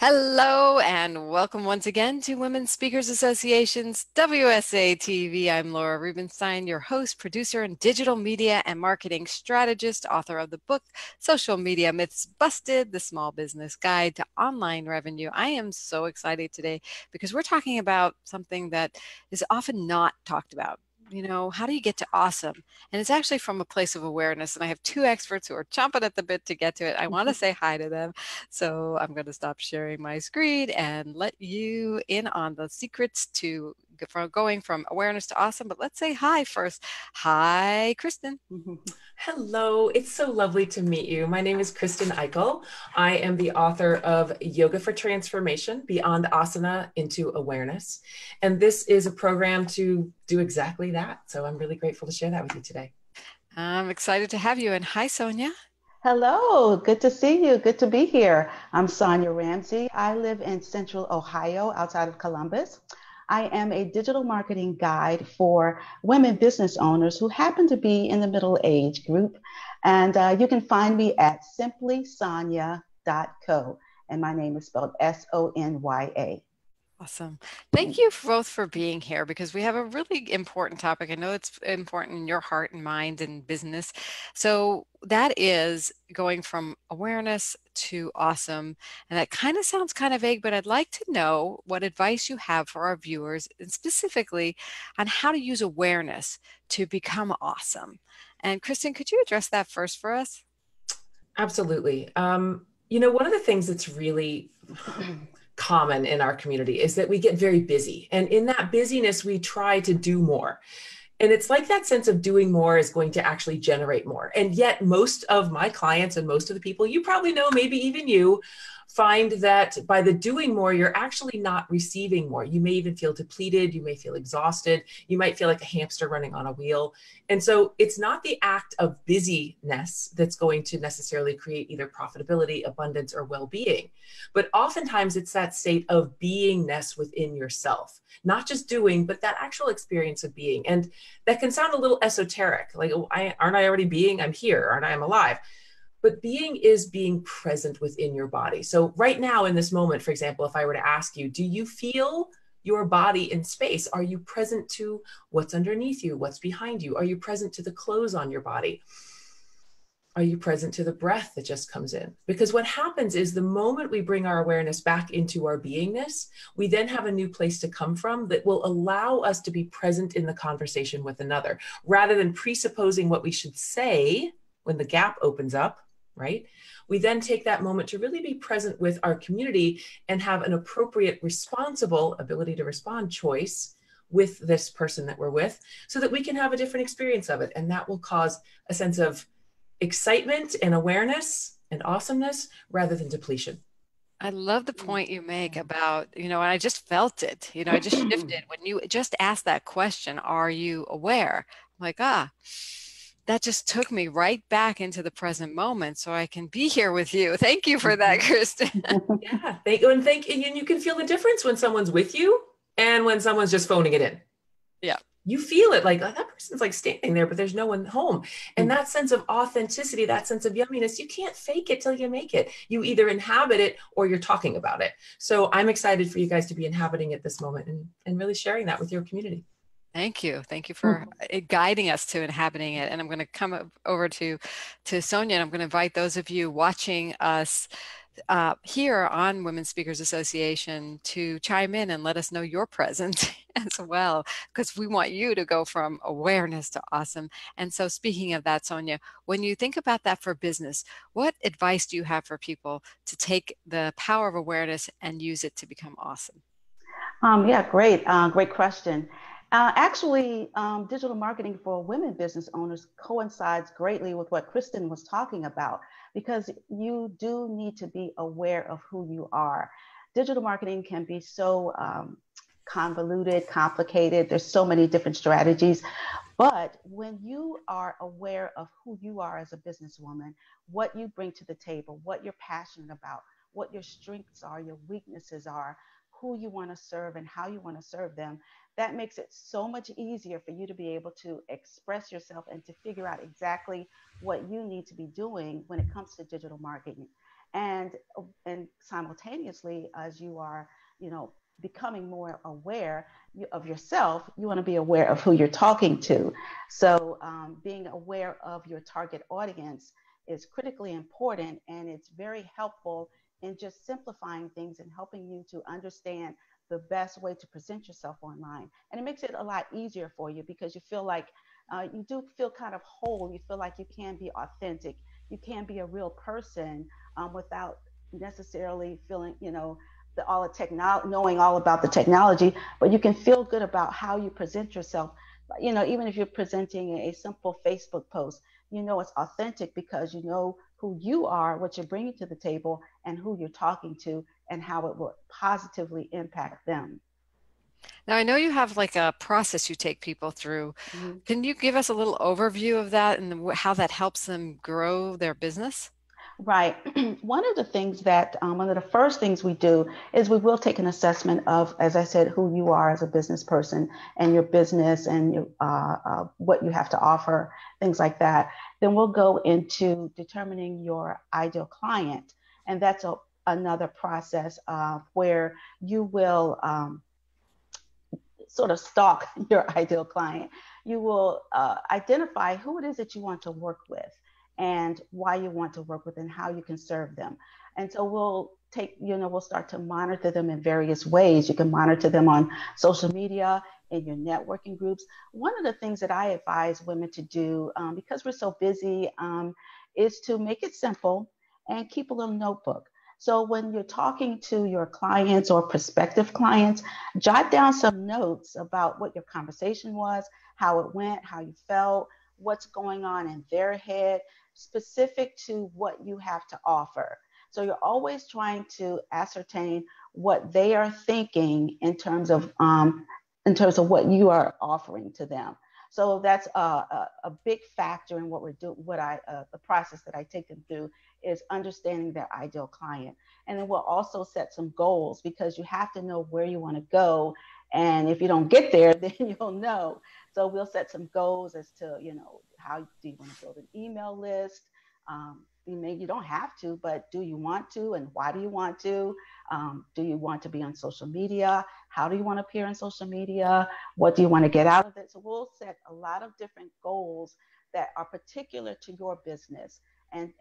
Hello and welcome once again to Women Speakers Association's WSA TV. I'm Laura Rubenstein, your host, producer, and digital media and marketing strategist, author of the book Social Media Myths Busted, the Small Business Guide to Online Revenue. I am so excited today because we're talking about something that is often not talked about. How do you get to awesome? And it's actually from a place of awareness. And I have two experts who are chomping at the bit to get to it. I want to say hi to them. So I'm going to stop sharing my screen and let you in on the secrets to going from awareness to awesome. But let's say hi first. Hi, Kristen. Hello, it's so lovely to meet you. My name is Kristen Eichel. I am the author of Yoga for Transformation, Beyond Asana into Awareness. And this is a program to do exactly that. So I'm really grateful to share that with you today. I'm excited to have you. And hi, Sonia. Hello, good to see you. Good to be here. I'm Sonia Ramsey. I live in Central Ohio outside of Columbus. I am a digital marketing guide for women business owners who happen to be in the middle age group. And you can find me at simplysonya.co. And my name is spelled Sonya. Awesome. Thank you both for being here because we have a really important topic. I know it's important in your heart and mind and business. So that is going from awareness to awesome. And that kind of sounds kind of vague, but I'd like to know what advice you have for our viewers and specifically on how to use awareness to become awesome. And Kristen, could you address that first for us? Absolutely. One of the things that's really common in our community is that we get very busy. And in that busyness, we try to do more. And it's like that sense of doing more is going to actually generate more. And yet most of my clients and most of the people you probably know, maybe even you, find that by the doing more, you're actually not receiving more. You may even feel depleted. You may feel exhausted. You might feel like a hamster running on a wheel. And so it's not the act of busyness that's going to necessarily create either profitability, abundance, or well-being. But oftentimes it's that state of beingness within yourself, not just doing, but that actual experience of being. And that can sound a little esoteric, like, oh, aren't I already being? I'm here, aren't I? I'm alive. But being is being present within your body. So right now in this moment, for example, if I were to ask you, do you feel your body in space? Are you present to what's underneath you? What's behind you? Are you present to the clothes on your body? Are you present to the breath that just comes in? Because what happens is the moment we bring our awareness back into our beingness, we then have a new place to come from that will allow us to be present in the conversation with another, rather than presupposing what we should say when the gap opens up, right? We then take that moment to really be present with our community and have an appropriate, responsible ability to respond choice with this person that we're with so that we can have a different experience of it. And that will cause a sense of excitement and awareness and awesomeness rather than depletion. I love the point you make about, and I just felt it, I just shifted when you just asked that question, are you aware? I'm like, that just took me right back into the present moment so I can be here with you. Thank you for that, Kristen. Yeah, thank you. And you can feel the difference when someone's with you and when someone's just phoning it in. Yeah. You feel it like, oh, that person's like standing there, but there's no one home. And that sense of authenticity, that sense of yumminess, you can't fake it till you make it. You either inhabit it or you're talking about it. So I'm excited for you guys to be inhabiting it this moment and really sharing that with your community. Thank you. Thank you for guiding us to inhabiting it. And I'm going to come over to Sonia, and I'm going to invite those of you watching us here on Women Speakers Association to chime in and let us know you're present as well, because we want you to go from awareness to awesome. And so speaking of that, Sonia, when you think about that for business, what advice do you have for people to take the power of awareness and use it to become awesome? Yeah, great. Great question. Actually, digital marketing for women business owners coincides greatly with what Kristen was talking about because you do need to be aware of who you are. Digital marketing can be so convoluted, complicated. There's so many different strategies. But when you are aware of who you are as a businesswoman, what you bring to the table, what you're passionate about, what your strengths are, your weaknesses are, who you want to serve and how you want to serve them, that makes it so much easier for you to be able to express yourself and to figure out exactly what you need to be doing when it comes to digital marketing. And simultaneously, as you are, becoming more aware of yourself, you want to be aware of who you're talking to. So being aware of your target audience is critically important, and it's very helpful in just simplifying things and helping you to understand the best way to present yourself online. And it makes it a lot easier for you because you feel like you do feel kind of whole. You feel like you can be authentic. You can be a real person without necessarily feeling, all the technology, knowing all about the technology, but you can feel good about how you present yourself. Even if you're presenting a simple Facebook post, it's authentic because you know who you are, what you're bringing to the table, and who you're talking to, and how it will positively impact them. Now, I know you have like a process you take people through. Mhm. Can you give us a little overview of that and how that helps them grow their business? Right. One of the first things we do is we will take an assessment of, as I said, who you are as a business person and your business and what you have to offer, things like that. Then we'll go into determining your ideal client. And that's another process where you will sort of stalk your ideal client. You will identify who it is that you want to work with and why you want to work with and how you can serve them. And so we'll start to monitor them in various ways. You can monitor them on social media, in your networking groups. One of the things that I advise women to do, because we're so busy, is to make it simple and keep a little notebook. So when you're talking to your clients or prospective clients, jot down some notes about what your conversation was, how it went, how you felt, what's going on in their head, specific to what you have to offer. So you're always trying to ascertain what they are thinking in terms of what you are offering to them. So that's a big factor in what we're doing. The process that I take them through is understanding their ideal client. And then we'll also set some goals because you have to know where you want to go. And if you don't get there, then you'll know. So we'll set some goals as to, how do you want to build an email list? You don't have to, but do you want to? And why do you want to? Do you want to be on social media? How do you want to appear on social media? What do you want to get out of it? So we'll set a lot of different goals that are particular to your business. And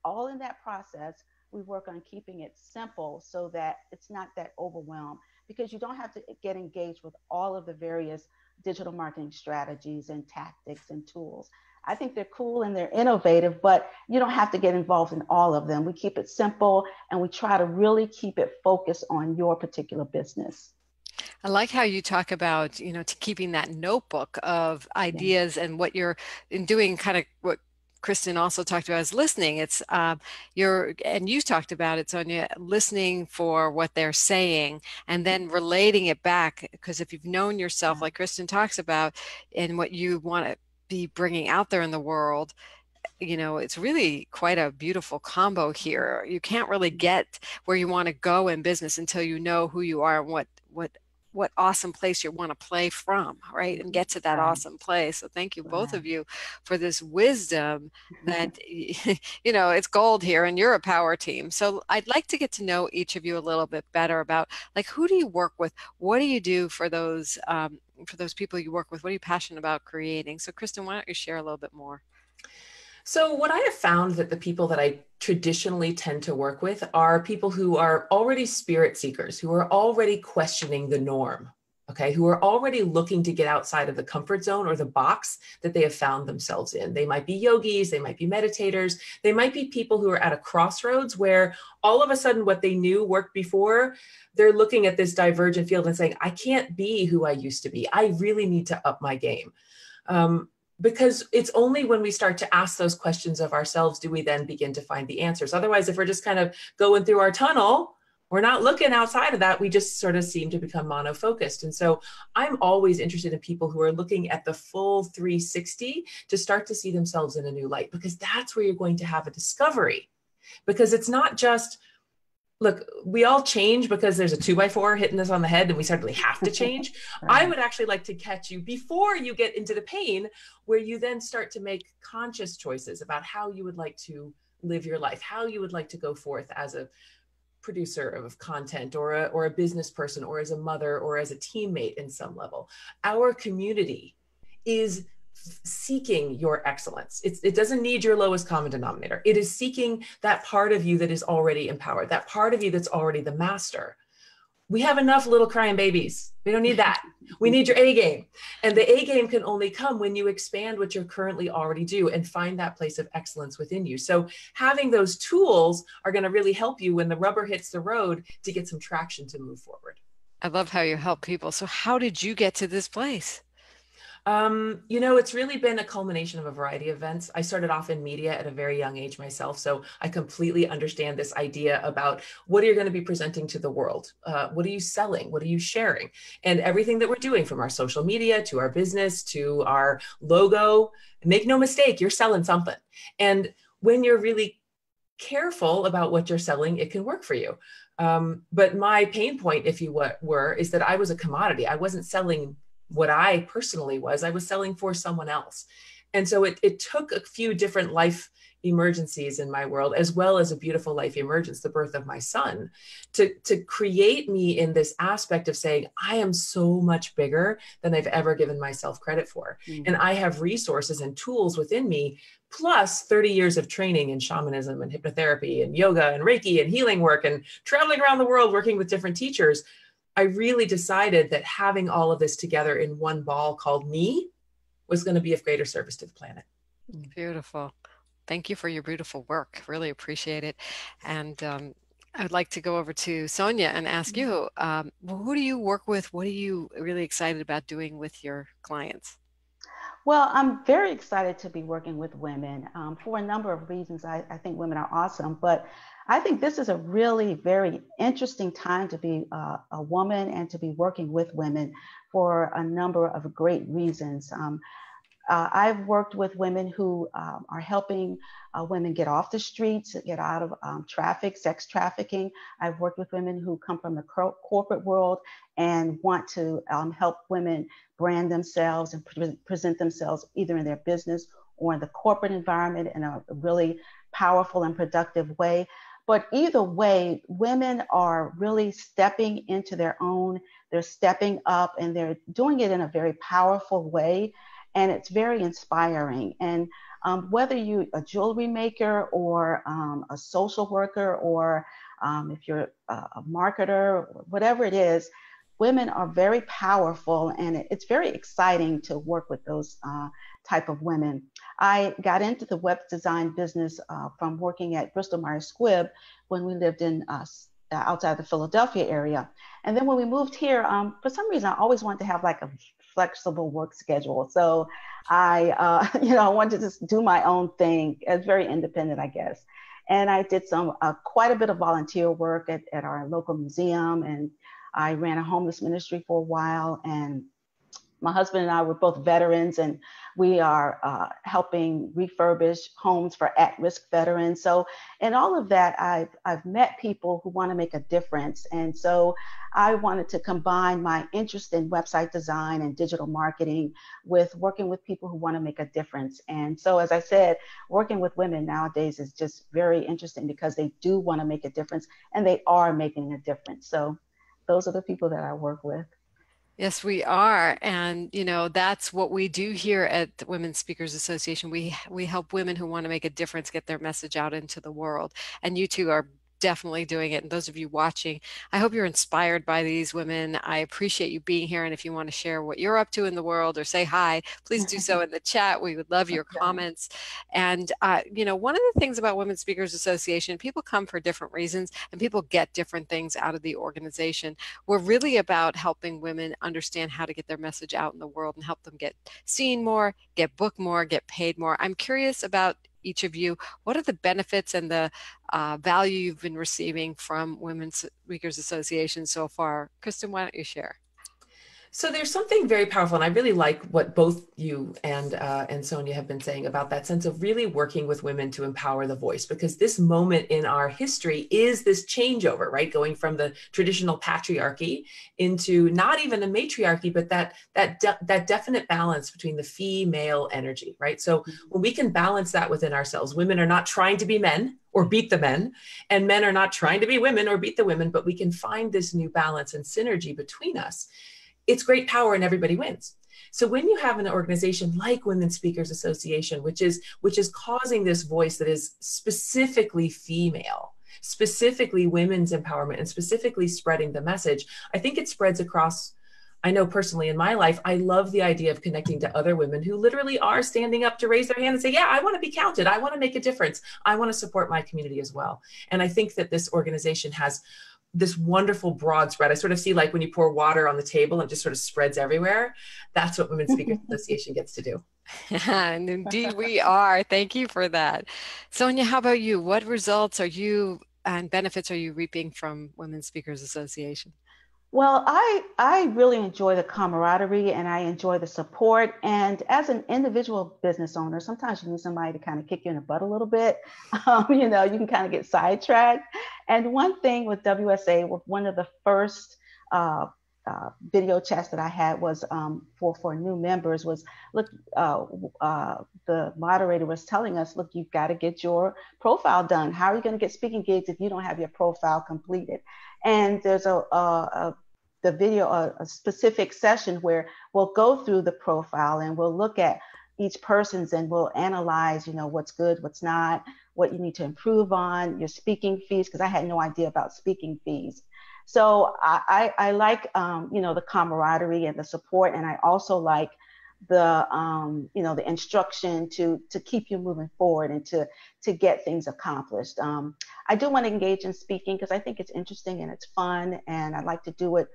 all in that process, we work on keeping it simple so that it's not that overwhelmed because you don't have to get engaged with all of the various digital marketing strategies and tactics and tools. I think they're cool and they're innovative, but you don't have to get involved in all of them. We keep it simple and we try to really keep it focused on your particular business. I like how you talk about, to keeping that notebook of Yeah. ideas and what you're in doing, kind of what Kristen also talked about is listening. It's and you talked about it, Sonia, listening for what they're saying and then relating it back. Because if you've known yourself, like Kristen talks about, and what you want to be bringing out there in the world, it's really quite a beautiful combo here. You can't really get where you want to go in business until you know who you are and what awesome place you want to play from, right? And get to that Right. awesome place. So thank you, both Right. of you, for this wisdom that, it's gold here and you're a power team. So I'd like to get to know each of you a little bit better about, like, who do you work with? What do you do for those people you work with? What are you passionate about creating? So Kristen, why don't you share a little bit more? So what I have found that the people that I traditionally tend to work with are people who are already spirit seekers, who are already questioning the norm, okay, who are already looking to get outside of the comfort zone or the box that they have found themselves in. They might be yogis, they might be meditators, they might be people who are at a crossroads where all of a sudden what they knew worked before, they're looking at this divergent field and saying, I can't be who I used to be. I really need to up my game. Because it's only when we start to ask those questions of ourselves do we then begin to find the answers. Otherwise, if we're just kind of going through our tunnel, we're not looking outside of that. We just sort of seem to become monofocused. And so I'm always interested in people who are looking at the full 360 to start to see themselves in a new light, because that's where you're going to have a discovery. Because it's not just, look, we all change because there's a 2x4 hitting us on the head and we suddenly have to change. Right. I would actually like to catch you before you get into the pain, where you then start to make conscious choices about how you would like to live your life, how you would like to go forth as a producer of content, or a business person, or as a mother, or as a teammate in some level. Our community is seeking your excellence. It doesn't need your lowest common denominator. It is seeking that part of you that is already empowered, that part of you that's already the master. We have enough little crying babies. We don't need that. We need your A game. And the A game can only come when you expand what you're currently already do and find that place of excellence within you. So having those tools are going to really help you when the rubber hits the road to get some traction to move forward. I love how you help people. So how did you get to this place? It's really been a culmination of a variety of events. I started off in media at a very young age myself, so I completely understand this idea about what are you going to be presenting to the world? What are you selling? What are you sharing? And everything that we're doing, from our social media to our business to our logo, make no mistake, you're selling something. And when you're really careful about what you're selling, it can work for you. But my pain point, if you were, is that I was a commodity. I wasn't selling what I personally was. I was selling for someone else. And so it took a few different life emergencies in my world, as well as a beautiful life emergence, the birth of my son, to create me in this aspect of saying, I am so much bigger than I've ever given myself credit for. Mm-hmm. And I have resources and tools within me, plus 30 years of training in shamanism and hypnotherapy and yoga and Reiki and healing work and traveling around the world working with different teachers. I really decided that having all of this together in one ball called me was going to be of greater service to the planet. Beautiful. Thank you for your beautiful work. Really appreciate it. And I'd like to go over to Sonia and ask you, who do you work with? What are you really excited about doing with your clients? Well, I'm very excited to be working with women for a number of reasons. I think women are awesome, but I think this is a really very interesting time to be a woman and to be working with women for a number of great reasons. I've worked with women who are helping women get off the streets, get out of traffic, sex trafficking. I've worked with women who come from the corporate world and want to help women brand themselves and present themselves either in their business or in the corporate environment in a really powerful and productive way. But either way, women are really stepping into their own, they're stepping up, and they're doing it in a very powerful way. And it's very inspiring. And whether you're a jewelry maker or a social worker, or if you're a marketer, whatever it is, women are very powerful, and it's very exciting to work with those type of women. I got into the web design business from working at Bristol Myers Squibb when we lived in outside the Philadelphia area. And then when we moved here, for some reason, I always wanted to have like a flexible work schedule. So I, I wanted to just do my own thing. It's very independent, I guess. And I did quite a bit of volunteer work at our local museum, and I ran a homeless ministry for a while. And my husband and I were both veterans, and we are helping refurbish homes for at-risk veterans. So in all of that, I've met people who want to make a difference. And so I wanted to combine my interest in website design and digital marketing with working with people who want to make a difference. And so, as I said, working with women nowadays is just very interesting because they do want to make a difference, and they are making a difference. So those are the people that I work with. Yes, we are. And, that's what we do here at the Women Speakers Association. We help women who want to make a difference get their message out into the world. And you two are definitely doing it. And those of you watching, I hope you're inspired by these women. I appreciate you being here. And if you want to share what you're up to in the world or say hi, please do so in the chat. We would love your comments. And, one of the things about Women Speakers Association, people come for different reasons and people get different things out of the organization. We're really about helping women understand how to get their message out in the world and help them get seen more, get booked more, get paid more. I'm curious about each of you. What are the benefits and the value you've been receiving from Women's Speakers Association so far? Kristen, why don't you share? So there's something very powerful, and I really like what both you and Sonia have been saying about that sense of really working with women to empower the voice, because this moment in our history is this changeover, right? Going from the traditional patriarchy into not even a matriarchy, but that definite balance between the female energy, right? So when we can balance that within ourselves, women are not trying to be men or beat the men, and men are not trying to be women or beat the women, but we can find this new balance and synergy between us. It's great power and everybody wins. So when you have an organization like Women Speakers Association, which is causing this voice that is specifically female, specifically women's empowerment, and specifically spreading the message, I think it spreads across. I know personally in my life, I love the idea of connecting to other women who literally are standing up to raise their hand and say, yeah, I want to be counted. I want to make a difference. I want to support my community as well. And I think that this organization has this wonderful broad spread. I sort of see like when you pour water on the table and just sort of spreads everywhere. That's what Women's Speakers Association gets to do. And indeed we are. Thank you for that. Sonia, how about you? What results are you and benefits are you reaping from Women's Speakers Association? Well, I really enjoy the camaraderie and I enjoy the support. And as an individual business owner, sometimes you need somebody to kind of kick you in the butt a little bit. You know, you can kind of get sidetracked. And one thing with WSA, with one of the first uh, video chats that I had was for new members was, look, the moderator was telling us, look, you've got to get your profile done. How are you going to get speaking gigs if you don't have your profile completed? And there's the video, a specific session where we'll go through the profile and we'll look at each person's and we'll analyze, you know, what's good, what's not, what you need to improve on, your speaking fees, because I had no idea about speaking fees. So I like, you know, the camaraderie and the support. And I also like the, you know, the instruction to keep you moving forward and to get things accomplished. I do want to engage in speaking because I think it's interesting and it's fun. And I'd like to do it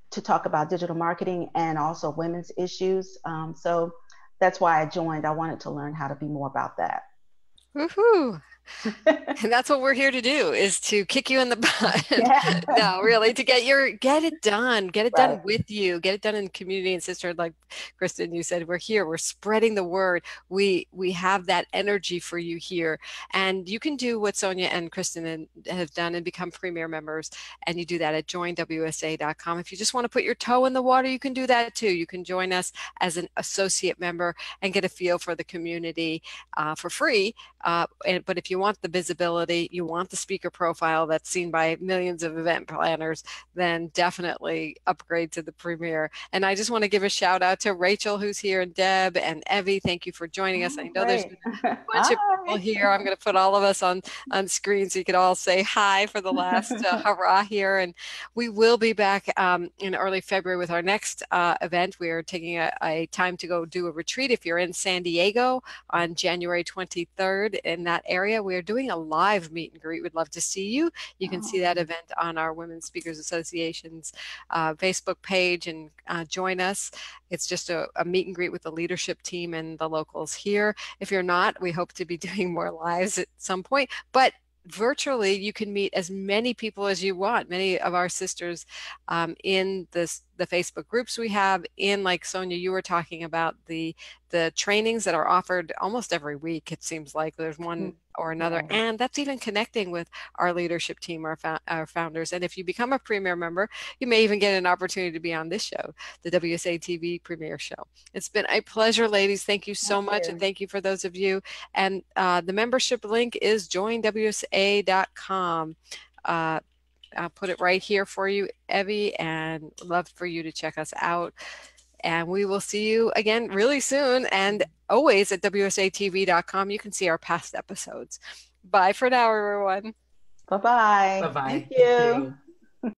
to talk about digital marketing and also women's issues. So that's why I joined. I wanted to learn how to be more about that. Woohoo! And that's what we're here to do, is to kick you in the butt. Yeah. No, really, to get it done, get it Right. done with you, get it done in community and sisterhood. Like Kristen, you said, we're here, we're spreading the word. We have that energy for you here. And you can do what Sonia and Kristen have done and become premier members. And you do that at joinwsa.com. If you just want to put your toe in the water, you can do that too. You can join us as an associate member and get a feel for the community for free. But if you want the visibility, you want the speaker profile that's seen by millions of event planners, then definitely upgrade to the Premier. And I just want to give a shout out to Rachel, who's here, and Deb and Evie. Thank you for joining us. I know there's been a bunch of people here. I'm going to put all of us on screen so you could all say hi for the last hurrah here. And we will be back in early February with our next event. We are taking a time to go do a retreat. If you're in San Diego on January 23rd in that area, we are doing a live meet and greet. We'd love to see you. You can see that event on our Women's Speakers Association's Facebook page and join us. It's just a meet and greet with the leadership team and the locals here. If you're not, we hope to be doing more lives at some point, but virtually you can meet as many people as you want. Many of our sisters in the Facebook groups we have, in, like Sonia, you were talking about the trainings that are offered almost every week. It seems like there's one or another, and that's even connecting with our leadership team, our founders. And if you become a Premier member, you may even get an opportunity to be on this show, the WSA TV Premier Show. It's been a pleasure, ladies. Thank you so much, and thank you for those of you. And the membership link is joinwsa.com. I'll put it right here for you, Evie, and love for you to check us out. And we will see you again really soon. And always at WSATV.com, you can see our past episodes. Bye for now, everyone. Bye-bye. Bye-bye. Thank you.